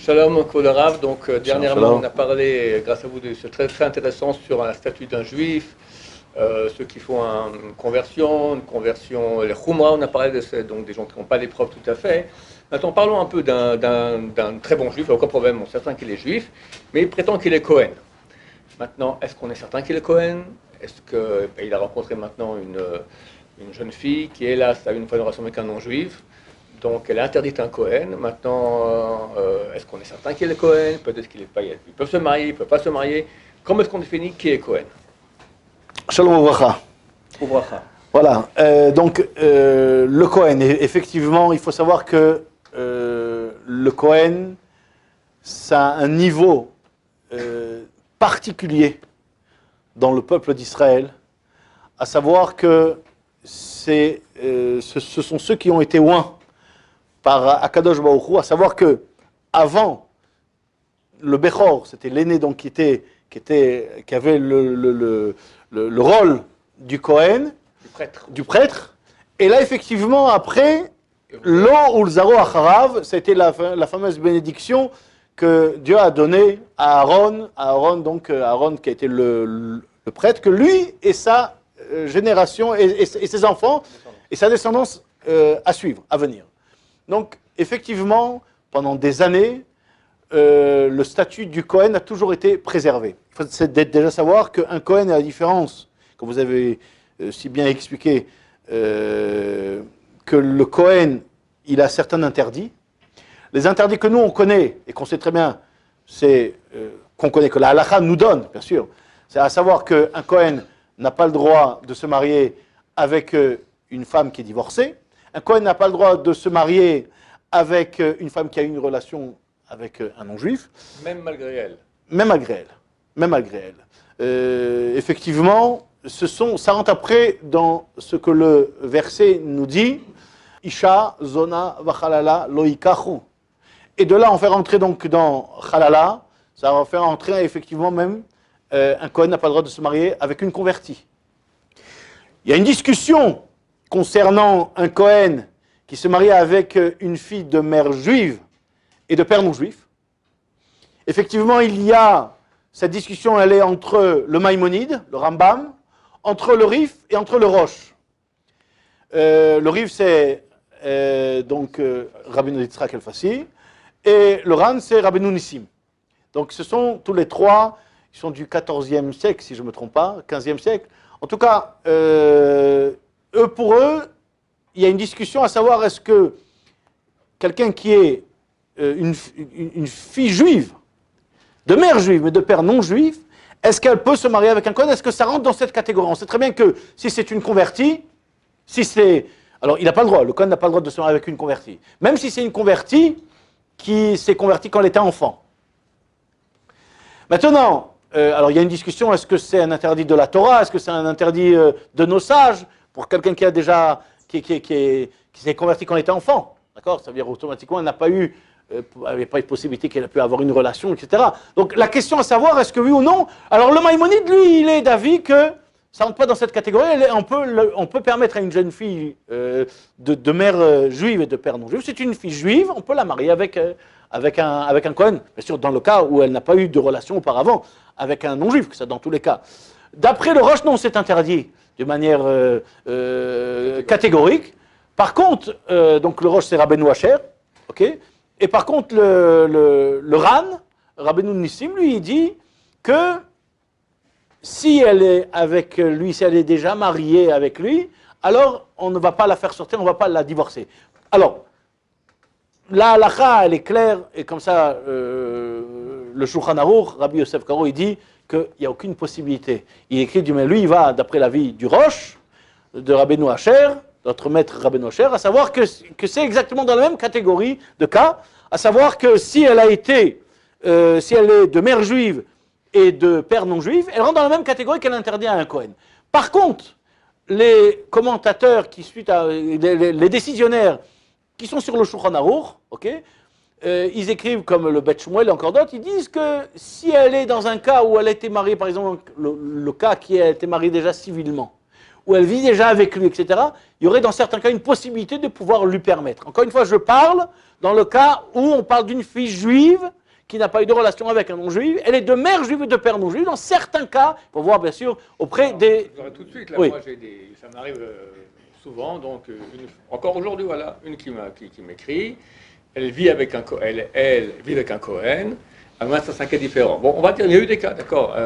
Shalom, Kol Harav. Donc, dernièrement, Shalom. on a parlé, grâce à vous, de ce très intéressant sur un statut d'un juif, ceux qui font une conversion, les Khumra, on a parlé de ça, donc des gens qui n'ont pas les preuves tout à fait. Maintenant, parlons un peu d'un très bon juif, aucun problème, on est certain qu'il est juif, mais il prétend qu'il est Cohen. Maintenant, est-ce qu'on est certain qu'il est Cohen? Est-ce qu'il a rencontré maintenant une jeune fille qui, hélas, a eu une fois une relation avec un non-juif? Donc, elle est interdite un Cohen. Maintenant, est-ce qu'on est certain qu'il est Cohen? Peut-être qu'il n'est pas. Ils peuvent se marier, ils ne peuvent pas se marier. Comment est-ce qu'on définit qui est Cohen? Shalom Ouvracha. Ouvracha. Voilà, le Cohen, effectivement, il faut savoir que le Cohen, ça a un niveau particulier dans le peuple d'Israël, à savoir que ce sont ceux qui ont été oints par Akadosh Baruch Hu, à savoir que avant le Bechor, c'était l'aîné donc qui avait le rôle du Kohen, du prêtre. Et là effectivement après, Lo Ulzaro Acharav, c'était la fameuse bénédiction que Dieu a donnée à Aaron qui a été le prêtre, que lui et sa génération et ses enfants et sa descendance à suivre, à venir. Donc, effectivement, pendant des années, le statut du Kohen a toujours été préservé. Il faut déjà savoir qu'un Kohen, à la différence, comme vous avez si bien expliqué, que le Kohen, il a certains interdits. Les interdits que nous, on connaît, et qu'on sait très bien, c'est qu'on connaît, que la halakha nous donne, bien sûr, c'est à savoir qu'un Kohen n'a pas le droit de se marier avec une femme qui est divorcée. Un Kohen n'a pas le droit de se marier avec une femme qui a eu une relation avec un non-juif. Même malgré elle. Même malgré elle. Effectivement, ça rentre après dans ce que le verset nous dit. Isha, zona, vachalala, loikachu. Et de là, on fait rentrer donc dans chalala, ça va faire rentrer effectivement même, un Kohen n'a pas le droit de se marier avec une convertie. Il y a une discussion concernant un Kohen qui se marie avec une fille de mère juive et de père non juif. Effectivement, il y a cette discussion, elle est entre le Maïmonide, le Rambam, entre le Rif et entre le Rosh. Le Rif, c'est Rabbeinu Yitzhak El-Fassi, et le Ran, c'est Rabbeinu Nissim. Donc ce sont tous les trois, ils sont du XIVe siècle, si je ne me trompe pas, XVe siècle. En tout cas, pour eux, il y a une discussion à savoir est-ce que quelqu'un qui est une fille juive, de mère juive, mais de père non juif, est-ce qu'elle peut se marier avec un Kohen? Est-ce que ça rentre dans cette catégorie? On sait très bien que si c'est une convertie, alors il n'a pas le droit, le Kohen n'a pas le droit de se marier avec une convertie. Même si c'est une convertie qui s'est convertie quand elle était enfant. Maintenant, alors il y a une discussion, est-ce que c'est un interdit de la Torah? Est-ce que c'est un interdit de nos sages? Pour quelqu'un qui a déjà, qui s'est converti quand il était enfant, d'accord? Ça veut dire automatiquement, elle n'a pas eu, il n'y avait pas eu de possibilité qu'elle ait pu avoir une relation, etc. Donc la question à savoir, est-ce que oui ou non? Alors le Maïmonide, lui, il est d'avis que ça ne rentre pas dans cette catégorie. On peut permettre à une jeune fille de mère juive et de père non juif, c'est une fille juive, on peut la marier avec un Kohen, bien sûr dans le cas où elle n'a pas eu de relation auparavant avec un non juif, que ça dans tous les cas. D'après le Rosh, non, c'est interdit de manière catégorique. Par contre, donc le Rosh c'est Rabbeinu Asher, ok. Et par contre le Ran, Rabbeinu Nissim, lui il dit que si elle est avec lui, si elle est déjà mariée avec lui, alors on ne va pas la faire sortir, on ne va pas la divorcer. Alors, la halakha, elle est claire, et comme ça, le Shulchan Aruch, Rabbi Yosef Karo, il dit qu'il n'y a aucune possibilité. Il écrit, mais lui, il va, d'après l'avis du Rosh, de Rabbeinu Asher, notre maître Rabbeinu Asher, à savoir que c'est exactement dans la même catégorie de cas, à savoir que si elle est de mère juive et de père non juif, elle rentre dans la même catégorie qu'elle interdit à un Kohen. Par contre, les commentateurs qui suivent, les décisionnaires qui sont sur le Shulchan Aruch, ok, ils écrivent comme le Bet Shmuel et encore d'autres, ils disent que si elle est dans un cas où elle a été mariée, par exemple, le cas qui a été mariée déjà civilement, où elle vit déjà avec lui, etc., il y aurait dans certains cas une possibilité de pouvoir lui permettre. Encore une fois, je parle dans le cas où on parle d'une fille juive qui n'a pas eu de relation avec un non-juif, elle est de mère juive et de père non-juif. Dans certains cas, il faut voir bien sûr auprès des... Tout de suite, là, Oui. moi, ça m'arrive souvent, donc encore aujourd'hui, voilà, une qui m'écrit, elle vit avec un Cohen, à moins c'est un cas différent. Bon, on va dire, il y a eu des cas, d'accord,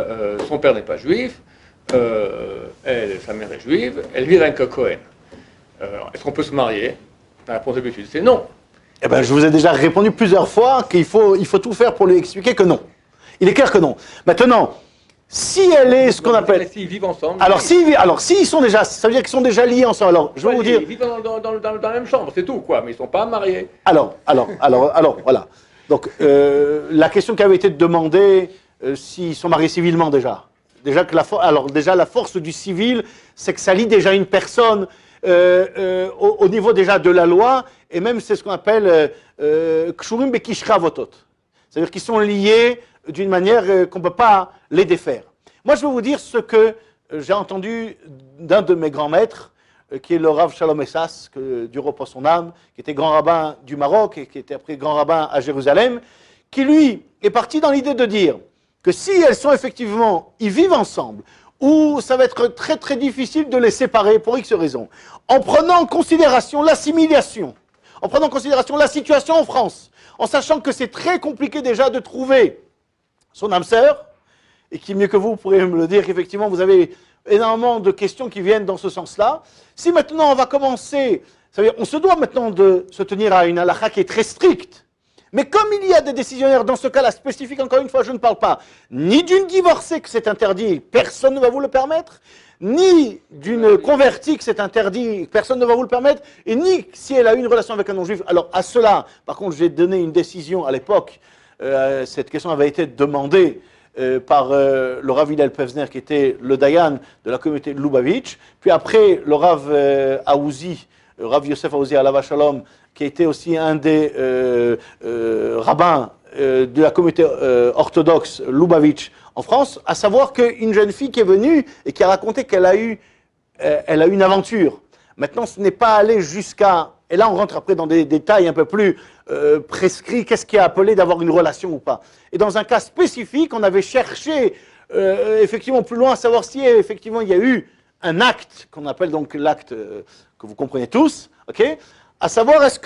son père n'est pas juif, sa mère est juive, elle vit avec un Cohen. Est-ce qu'on peut se marier? La réponse d'habitude, c'est non. Eh ben, je vous ai déjà répondu plusieurs fois qu'il faut tout faire pour lui expliquer que non. Il est clair que non. Maintenant, si elle est ce qu'on appelle... S'ils vivent ensemble... Alors, s'ils sont déjà... Ça veut dire qu'ils sont déjà liés ensemble. Alors, je vais vous dire... Ils vivent dans la même chambre, c'est tout, quoi, mais ils ne sont pas mariés. Alors, voilà. Donc, la question qui avait été demandée, s'ils sont mariés civilement déjà. Déjà, la force du civil, c'est que ça lie déjà une personne au niveau déjà de la loi, et même c'est ce qu'on appelle Kshurim Bekishra Votot. C'est-à-dire qu'ils sont liés d'une manière qu'on ne peut pas les défaire. Moi, je vais vous dire ce que j'ai entendu d'un de mes grands maîtres, qui est le Rav Shalom Essas, que Dieu repose son âme, qui était grand rabbin du Maroc et qui était après grand rabbin à Jérusalem, qui lui est parti dans l'idée de dire que si elles sont effectivement, ils vivent ensemble, ou ça va être très très difficile de les séparer pour X raisons, en prenant en considération l'assimilation, en prenant en considération la situation en France, en sachant que c'est très compliqué déjà de trouver son âme sœur, et qui mieux que vous pourrez me le dire qu'effectivement vous avez énormément de questions qui viennent dans ce sens-là. Si maintenant on va commencer, ça veut dire, on se doit maintenant de se tenir à une halakha qui est très stricte, mais comme il y a des décisionnaires dans ce cas-là spécifique, encore une fois, je ne parle pas ni d'une divorcée que c'est interdit, personne ne va vous le permettre, ni d'une convertie que c'est interdit, personne ne va vous le permettre, et ni si elle a eu une relation avec un non-juif. Alors à cela, par contre, j'ai donné une décision à l'époque, cette question avait été demandée par le Rav Hillel Pevzner, qui était le Dayan de la communauté de Lubavitch, puis après le Rav Aouzi, Rav Yosef Aouzi Alava Shalom, qui était aussi un des rabbins de la communauté orthodoxe Lubavitch en France, à savoir qu'une jeune fille qui est venue et qui a raconté qu'elle a eu une aventure. Maintenant, ce n'est pas allé jusqu'à... Et là, on rentre après dans des détails un peu plus prescrits. Qu'est-ce qui est appelé d'avoir une relation ou pas? Et dans un cas spécifique, on avait cherché effectivement plus loin à savoir si effectivement il y a eu un acte, qu'on appelle donc l'acte que vous comprenez tous, ok? À savoir, est-ce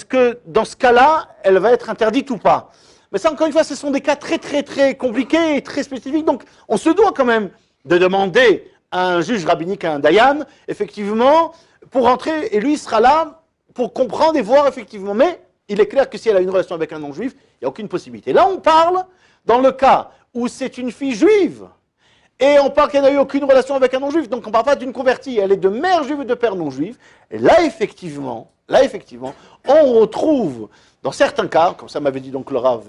que dans ce cas-là, elle va être interdite ou pas? Mais ça, encore une fois, ce sont des cas très, très, très compliqués et très spécifiques. Donc, on se doit quand même de demander à un juge rabbinique, à un dayan, effectivement, pour rentrer, et lui il sera là pour comprendre et voir, effectivement. Mais il est clair que si elle a une relation avec un non-juif, il n'y a aucune possibilité. Là, on parle dans le cas où c'est une fille juive, et on parle qu'elle n'a eu aucune relation avec un non-juif, donc on ne parle pas d'une convertie, elle est de mère juive et de père non-juif. Et là, effectivement, on retrouve, dans certains cas, comme ça m'avait dit donc le Rav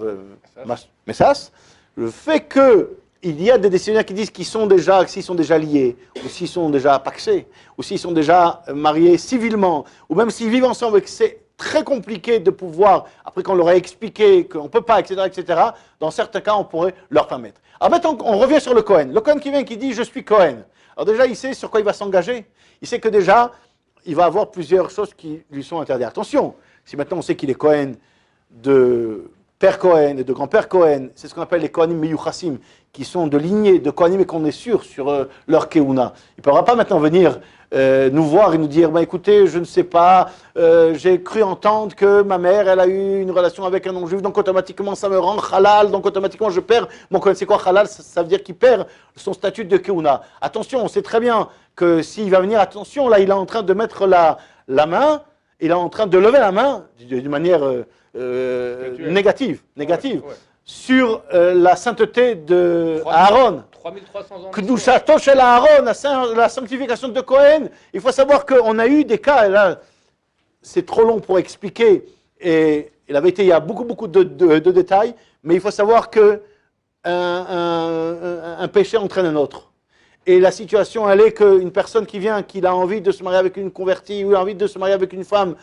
Messas, le fait qu'il y a des décisionnaires qui disent s'ils sont déjà liés, ou s'ils sont déjà paxés, ou s'ils sont déjà mariés civilement, ou même s'ils vivent ensemble et que c'est très compliqué de pouvoir, après qu'on leur a expliqué qu'on ne peut pas, etc., dans certains cas, on pourrait leur permettre. Alors maintenant, on revient sur le Cohen. Le Cohen qui vient, qui dit « je suis Cohen ». Alors déjà, il sait sur quoi il va s'engager. Il sait que déjà, il va avoir plusieurs choses qui lui sont interdites. Attention, si maintenant on sait qu'il est Cohen de père Cohen et de grand-père Cohen, c'est ce qu'on appelle les Kohanim Meyuchassim, qui sont de lignée de Kohanim et qu'on est sûr sur leur Keuna. Il ne pourra pas maintenant venir nous voir et nous dire bah, écoutez, je ne sais pas, j'ai cru entendre que ma mère, elle a eu une relation avec un non-juif, donc automatiquement ça me rend halal, donc automatiquement je perds mon Kohen. C'est quoi halal? Ça veut dire qu'il perd son statut de Keuna. Attention, on sait très bien que s'il va venir, attention, là il est en train de mettre la main, il est en train de lever la main d'une manière négative, ouais. sur la sainteté de Aaron. 3300 ans. Kedushato shel Aaron, la sanctification de Cohen. Il faut savoir qu'on a eu des cas, et là, c'est trop long pour expliquer, et la vérité, il y a beaucoup de détails, mais il faut savoir que un péché entraîne un autre. Et la situation, elle est qu'une personne qui vient, qui a envie de se marier avec une convertie, ou a envie de se marier avec une femme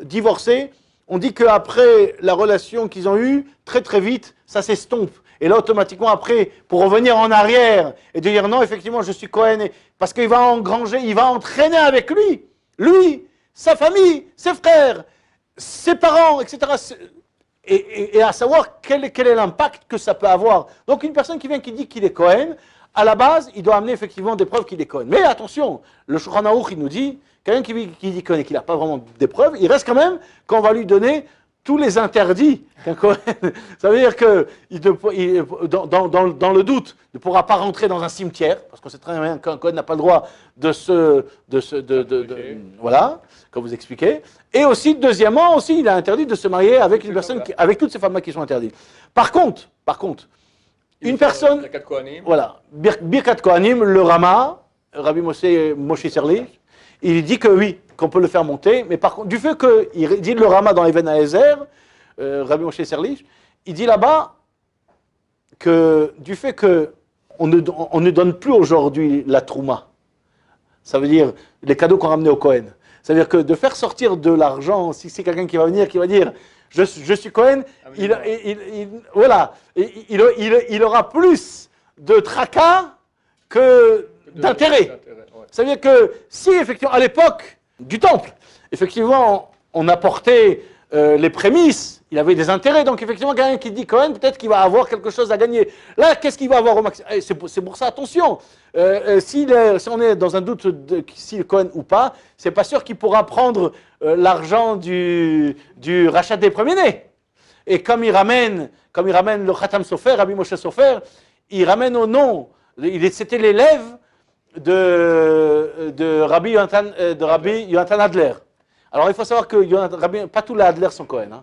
divorcée, on dit qu'après la relation qu'ils ont eue, très très vite, ça s'estompe. Et là, automatiquement, après, pour revenir en arrière et de dire non, effectivement, je suis Cohen, parce qu'il va engranger, il va entraîner avec lui, sa famille, ses frères, ses parents, etc. Et à savoir quel est l'impact que ça peut avoir. Donc, une personne qui vient qui dit qu'il est Cohen, à la base, il doit amener effectivement des preuves qu'il est Cohen. Mais attention, le Shulchan Aruch, il nous dit, quelqu'un qui dit Cohen et qui n'a pas vraiment des preuves, il reste quand même qu'on va lui donner tous les interdits qu'un Cohen. Ça veut dire que dans le doute, il ne pourra pas rentrer dans un cimetière, parce qu'on sait très bien qu'un Cohen n'a pas le droit voilà, comme vous expliquez. Et aussi, deuxièmement, aussi, il a interdit de se marier avec une personne, avec toutes ces femmes-là qui sont interdites. Par contre, une personne, voilà, Birkat Kohanim, le Rama, Rabbi Moshe Serlich, il dit que oui, qu'on peut le faire monter, mais par contre, du fait qu'il dit le Rama dans Even Haezer, Rabbi Moshe Serlich, il dit là-bas que du fait qu'on ne donne plus aujourd'hui la Trouma, ça veut dire les cadeaux qu'on ramenait au Kohen, c'est-à-dire que de faire sortir de l'argent, si c'est quelqu'un qui va venir, qui va dire je suis Cohen, voilà, il aura plus de tracas que d'intérêt. Ça veut dire que si effectivement, à l'époque du temple, effectivement, on apportait les prémices, il avait des intérêts, donc effectivement, quelqu'un qui dit Cohen, peut-être qu'il va avoir quelque chose à gagner. Là, qu'est-ce qu'il va avoir au maximum? C'est pour ça, attention, si on est dans un doute de s'il est Cohen ou pas, c'est pas sûr qu'il pourra prendre l'argent du rachat des premiers-nés. Et comme il ramène le Khatam Sofer, Rabbi Moshe Sofer, il ramène au nom, c'était l'élève de Rabbi Yonatan Adler. Alors il faut savoir que pas tous les Adler sont Cohen. Hein.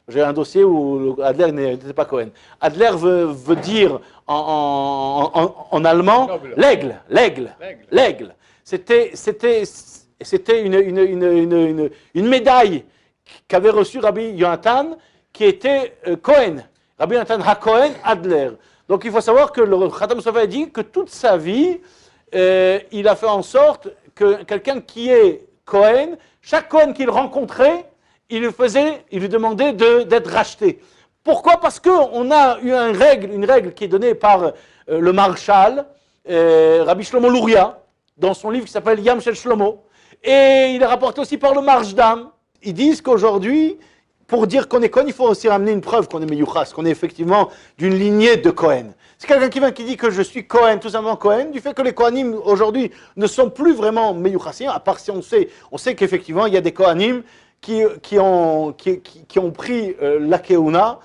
J'ai un dossier où Adler n'était pas Cohen. Adler veut dire en allemand l'aigle. C'était une médaille qu'avait reçue Rabbi Yonatan qui était Cohen. Rabbi Yonatan HaKohen Adler. Donc il faut savoir que le Khatam Sofer dit que toute sa vie, il a fait en sorte que quelqu'un qui est Cohen, chaque Cohen qu'il rencontrait, il lui demandait d'être racheté. Pourquoi? Parce qu'on a eu une règle qui est donnée par le Maharshal, Rabbi Shlomo Luria, dans son livre qui s'appelle Yam Shel Shlomo, et il est rapporté aussi par le Marshdam. Ils disent qu'aujourd'hui, pour dire qu'on est Cohen, il faut aussi ramener une preuve qu'on est Meyuchas, qu'on est effectivement d'une lignée de Cohen. C'est quelqu'un qui vient qui dit que je suis Cohen, tout simplement Cohen, du fait que les Kohanim aujourd'hui ne sont plus vraiment Meyuchasim, à part si on sait qu'effectivement il y a des Kohanim qui ont pris la Keuna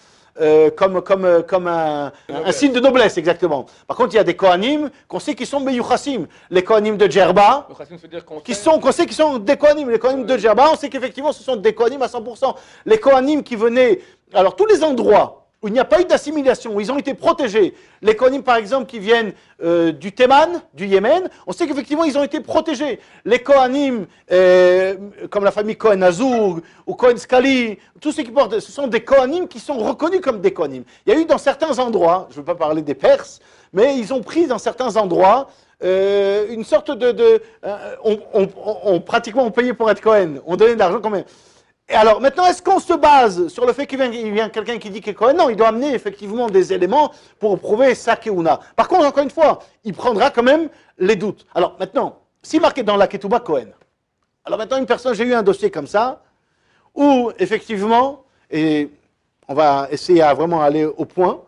comme un signe de noblesse, exactement. Par contre, il y a des Kohanim qu'on sait qui sont Meyuchasim. Les Kohanim de Djerba, qu'on sait qui sont des Kohanim. Les Kohanim de Djerba, on sait qu'effectivement ce sont des Kohanim à 100%. Les Kohanim qui venaient, alors tous les endroits où il n'y a pas eu d'assimilation, où ils ont été protégés. Les Kohanim, par exemple, qui viennent du Théman, du Yémen, on sait qu'effectivement, ils ont été protégés. Les Kohanim, comme la famille Cohen Azour ou Cohen Skali, tous ceux qui portent, ce sont des Kohanim qui sont reconnus comme des Kohanim. Il y a eu dans certains endroits, je ne veux pas parler des Perses, mais ils ont pris dans certains endroits une sorte pratiquement on payait pour être Cohen, on donnait de l'argent quand même. Et alors, maintenant, est-ce qu'on se base sur le fait qu'il vient quelqu'un qui dit qu'il est Cohen? Non, il doit amener effectivement des éléments pour prouver sa Keuna. Par contre, encore une fois, il prendra quand même les doutes. Alors, maintenant, si marqué dans la Ketouba Cohen, alors maintenant, une personne, j'ai eu un dossier comme ça, où effectivement, et on va essayer à vraiment aller au point,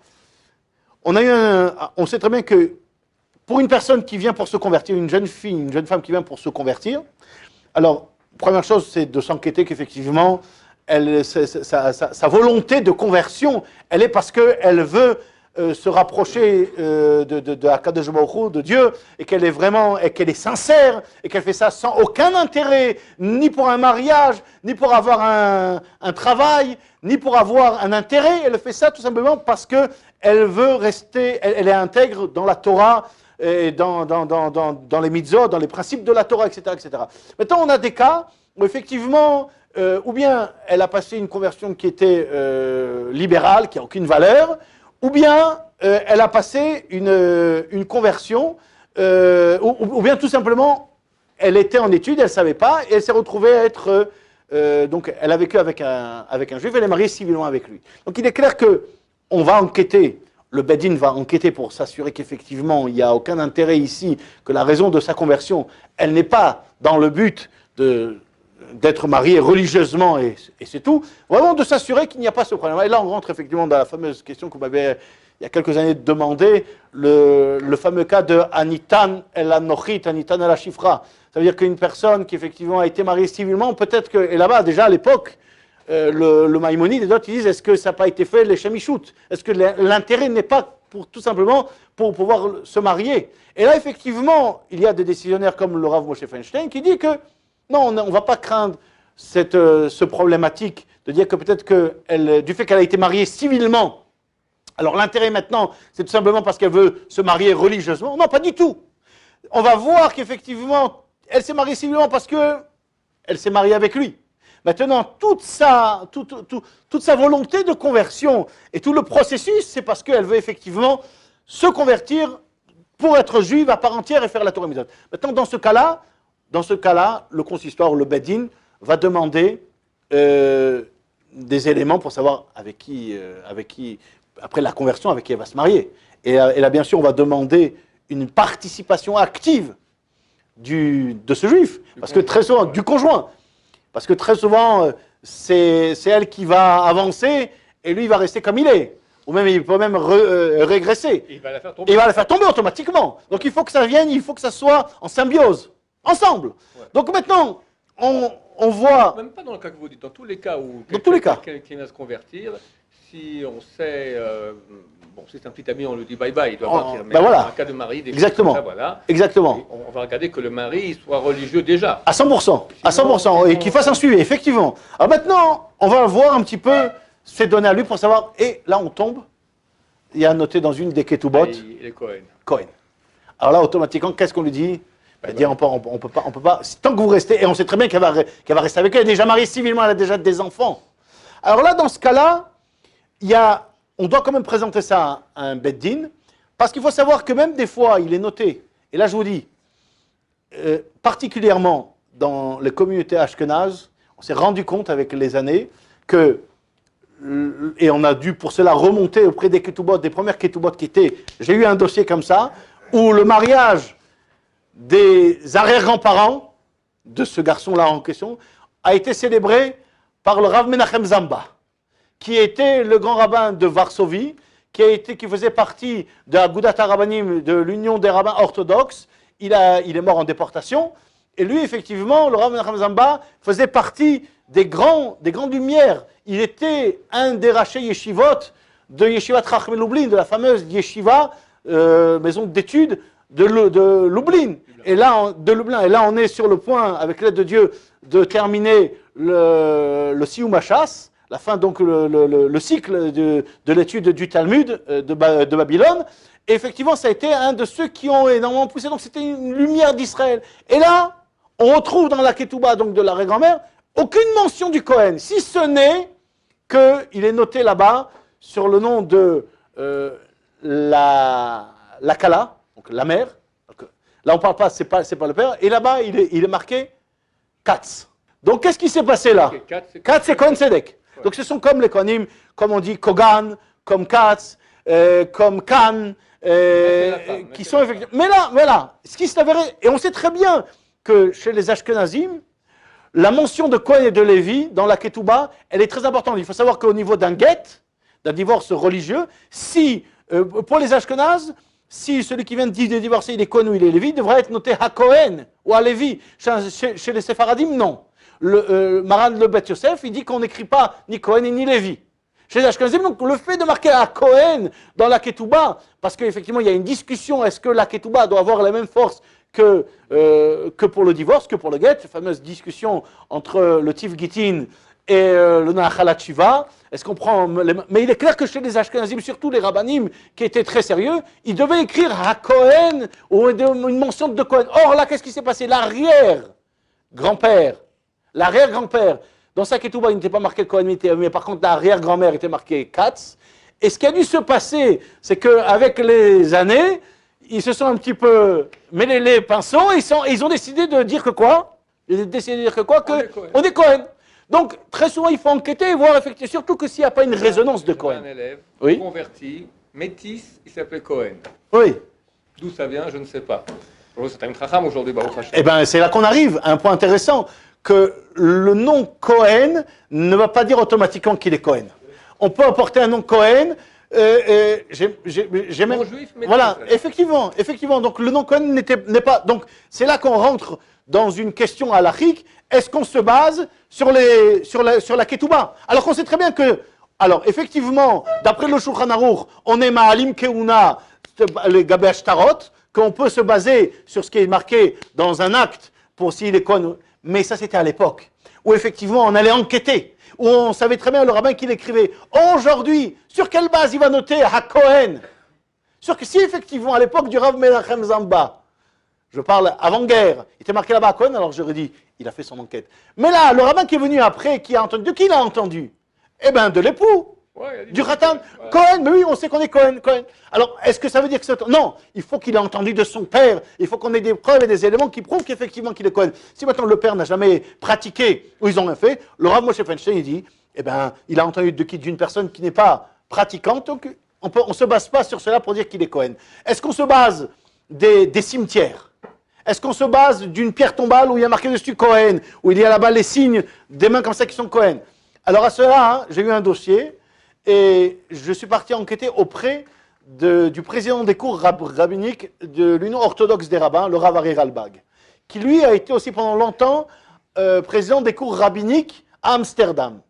on sait très bien que pour une personne qui vient pour se convertir, une jeune femme qui vient pour se convertir, alors, première chose, c'est de s'enquêter qu'effectivement, sa volonté de conversion, elle est parce qu'elle veut se rapprocher de Akadosh Baruch Hu, de Dieu, et qu'elle est sincère, et qu'elle fait ça sans aucun intérêt, ni pour un mariage, ni pour avoir un travail, ni pour avoir un intérêt. Elle fait ça tout simplement parce qu'elle veut rester, elle est intègre dans la Torah, et dans les mitzvot, dans les principes de la Torah, etc., etc. Maintenant, on a des cas où effectivement, ou bien elle a passé une conversion qui était libérale, qui n'a aucune valeur, ou bien elle a passé une conversion, ou bien tout simplement, elle était en études, elle ne savait pas, et elle s'est retrouvée à être... donc elle a vécu avec un juif, elle est mariée civilement avec lui. Donc il est clair qu'on va enquêter le Bedin va enquêter pour s'assurer qu'effectivement, il n'y a aucun intérêt ici, que la raison de sa conversion, elle n'est pas dans le but d'être marié religieusement et c'est tout. Vraiment de s'assurer qu'il n'y a pas ce problème. Et là, on rentre effectivement dans la fameuse question qu'on m'avait, il y a quelques années, demandé, le fameux cas de Anitan el Anochit, Anitan el Ashifra. Ça veut dire qu'une personne qui effectivement a été mariée civilement, peut-être que, et là-bas, déjà à l'époque, le Maïmonide et d'autres, ils disent, est-ce que ça n'a pas été fait les Shemichut? Est-ce que l'intérêt n'est pas tout simplement pour pouvoir se marier? Et là, effectivement, il y a des décisionnaires comme le Rav Moshe Feinstein qui dit que non, on ne va pas craindre ce problématique de dire que peut-être que du fait qu'elle a été mariée civilement, alors l'intérêt maintenant, c'est tout simplement parce qu'elle veut se marier religieusement. Non, pas du tout. On va voir qu'effectivement, elle s'est mariée civilement parce qu'elle s'est mariée avec lui. Maintenant, toute sa volonté de conversion et tout le processus, c'est parce qu'elle veut effectivement se convertir pour être juive à part entière et faire la Torah Mitzvot. Maintenant, dans ce cas-là, le consistoire, le Bedin, va demander des éléments pour savoir avec qui, après la conversion, avec qui elle va se marier. Et là, bien sûr, on va demander une participation active de ce juif, parce que très souvent, du conjoint. Parce que très souvent, c'est elle qui va avancer et lui, il va rester comme il est. Ou même, il peut même régresser. Et il va la faire tomber. Et il va la faire tomber automatiquement. Donc il faut que ça vienne, il faut que ça soit en symbiose, ensemble. Ouais. Donc maintenant, on voit... Même pas dans le cas que vous dites, dans tous les cas où quelqu'un qui vient se convertir, si on sait... bon, si c'est un petit ami, on lui dit bye-bye, il doit partir. Mais voilà. dans un cas de mari, des exactement. Ça, voilà. Exactement. On va regarder que le mari soit religieux déjà. À 100%. À 100%. Et qu'il fasse un suivi, effectivement. Alors maintenant, on va voir un petit peu ces données à lui pour savoir... Et là, on tombe. Il y a noté dans une des Ketubot. Il est Cohen. Cohen. Alors là, automatiquement, qu'est-ce qu'on lui dit? Dire, on peut pas, tant que vous restez, et on sait très bien qu'elle va rester avec elle, elle est déjà mariée civilement, elle a déjà des enfants. Alors là, dans ce cas-là, on doit quand même présenter ça à un Beddin, parce qu'il faut savoir que même des fois, il est noté, et là je vous dis, particulièrement dans les communautés ashkénazes, on s'est rendu compte avec les années que, et on a dû pour cela remonter auprès des ketubot, des premières ketubot qui étaient, j'ai eu un dossier comme ça, où le mariage des arrière-grands-parents de ce garçon-là en question a été célébré par le Rav Menachem Zamba, qui était le grand rabbin de Varsovie, qui faisait partie de Agudat HaRabbanim, de l'Union des rabbins orthodoxes. Il est mort en déportation. Et lui, effectivement, le Rav Menachem Zamba faisait partie des grandes lumières. Il était un des rachés yeshivot de Yeshivat Chachmei Lublin, de la fameuse yeshiva, maison d'études de Lublin. Et là, on est sur le point, avec l'aide de Dieu, de terminer le Siyum HaShas, la fin, donc, le cycle de l'étude du Talmud de Babylone. Et effectivement, ça a été un de ceux qui ont énormément poussé. Donc, c'était une lumière d'Israël. Et là, on retrouve dans la Ketouba, donc de l'arrière-grand-mère, aucune mention du Cohen, si ce n'est qu'il est noté là-bas sur le nom de la Kala, donc la mère. Donc, là, on ne parle pas, c'est pas le père. Et là-bas, il est marqué Katz. Donc, qu'est-ce qui s'est passé là? Katz, c'est Cohen Sedek. Ouais. Donc, ce sont comme les Kohanim, comme on dit Kogan, comme Katz, comme Khan, qui sont effectivement. Mais là, voilà, ce qui s'est avéré, et on sait très bien que chez les Ashkenazim, la mention de Cohen et de Lévi dans la Ketouba, elle est très importante. Il faut savoir qu'au niveau d'un get, d'un divorce religieux, si, pour les Ashkenazes, si celui qui vient de divorcer, il est Cohen ou il est Lévi, il devrait être noté à Cohen ou à Lévi. Chez les Séfaradim, non. Maran le Bet Yosef, il dit qu'on n'écrit pas ni Cohen ni Lévi. Chez les Ashkenazim, donc le fait de marquer à Cohen dans la Ketouba, parce qu'effectivement il y a une discussion, est-ce que la Ketouba doit avoir la même force que pour le divorce, que pour le get, cette fameuse discussion entre le Tiv Gitin et le Nachalat Shiva. Est-ce qu'on prend mais il est clair que chez les Ashkenazim, surtout les Rabbanim, qui étaient très sérieux, ils devaient écrire à Cohen ou une mention de Cohen. Or là, qu'est-ce qui s'est passé? L'arrière-grand-père, dans sa Ketouba, il n'était pas marqué Cohen, mais par contre l'arrière-grand-mère était marquée Katz. Et ce qui a dû se passer, c'est qu'avec les années, ils se sont un petit peu mêlés les pinceaux et ils ont décidé de dire que quoi? Ils ont décidé de dire que quoi? On est Cohen. Donc, très souvent, il faut enquêter et voir, effectivement, surtout que s'il n'y a pas une résonance de Cohen. Un élève oui. converti, métis, il s'appelait Cohen. Oui. D'où ça vient, je ne sais pas. C'est un Chacham aujourd'hui, Baruch Hashem. Eh bien, c'est là qu'on arrive à un point intéressant, que le nom Cohen ne va pas dire automatiquement qu'il est Cohen. On peut apporter un nom Cohen. J'ai même... juif, mais voilà, effectivement. Donc le nom Cohen n'est pas. Donc c'est là qu'on rentre dans une question halachique. Est-ce qu'on se base sur la ketouba? Alors qu'on sait très bien que, alors effectivement, d'après le Shulchan Aruch, on est Ma'alim Keuna, les Gabé Ashtarot, qu'on peut se baser sur ce qui est marqué dans un acte pour s'il est Cohen. Mais ça c'était à l'époque où effectivement on allait enquêter, où on savait très bien le rabbin qui l'écrivait. Aujourd'hui, sur quelle base il va noter à Cohen? Sur que si effectivement à l'époque du Rav Menachem Zamba, je parle avant-guerre, il était marqué là-bas à Cohen, alors j'aurais dit, il a fait son enquête. Mais là, le rabbin qui est venu après, qui a entendu, de qui il a entendu? Eh bien, de l'époux, du Khatan. Ouais. Cohen, mais oui, on sait qu'on est Cohen. Alors, est-ce que ça veut dire que c'est... Non, il faut qu'il ait entendu de son père, il faut qu'on ait des preuves et des éléments qui prouvent qu'effectivement qu'il est Cohen. Si maintenant le père n'a jamais pratiqué, ou ils ont rien fait, le Rav Moshe Feinstein, il dit, eh bien, il a entendu d'une personne qui n'est pas pratiquante, donc on ne se base pas sur cela pour dire qu'il est Cohen. Est-ce qu'on se base des cimetières? Est-ce qu'on se base d'une pierre tombale où il y a marqué dessus Cohen, où il y a là-bas les signes des mains comme ça qui sont Cohen? Alors à cela, j'ai eu un dossier et je suis parti enquêter auprès du président des cours rabbiniques de l'Union orthodoxe des rabbins, le Rav Ari Ralbag, qui lui a été aussi pendant longtemps président des cours rabbiniques à Amsterdam.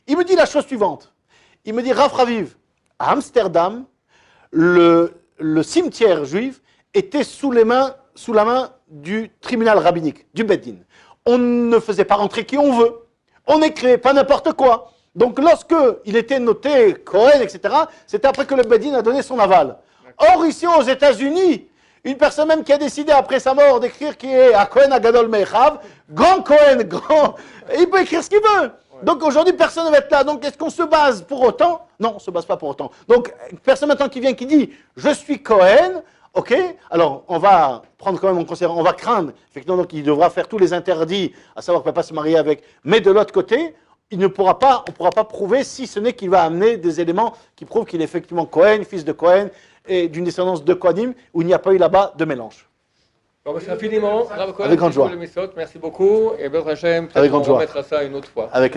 Il me dit la chose suivante. Il me dit, Rav Raviv, à Amsterdam, le cimetière juif était sous la main du tribunal rabbinique, du Beddin. On ne faisait pas rentrer qui on veut. On n'écrivait pas n'importe quoi. Donc lorsque il était noté Cohen, etc., c'était après que le Beddin a donné son aval. Or ici aux États-Unis, une personne même qui a décidé après sa mort d'écrire qui est à Cohen Agadol Mechav, grand Cohen, grand, il peut écrire ce qu'il veut. Donc aujourd'hui personne ne va être là. Donc est-ce qu'on se base pour autant? Non, on ne se base pas pour autant. Donc personne maintenant qui vient qui dit je suis Cohen. Ok, alors on va prendre quand même en considération, on va craindre, effectivement, donc il devra faire tous les interdits, à savoir qu'il ne va pas se marier avec, mais de l'autre côté, on ne pourra pas prouver si ce n'est qu'il va amener des éléments qui prouvent qu'il est effectivement Cohen, fils de Cohen, et d'une descendance de Kohanim, où il n'y a pas eu là-bas de mélange. Bon, merci infiniment, avec grande joie. Merci beaucoup, et Bezrat Hashem, avec grande on joie. remettra ça une autre fois. Avec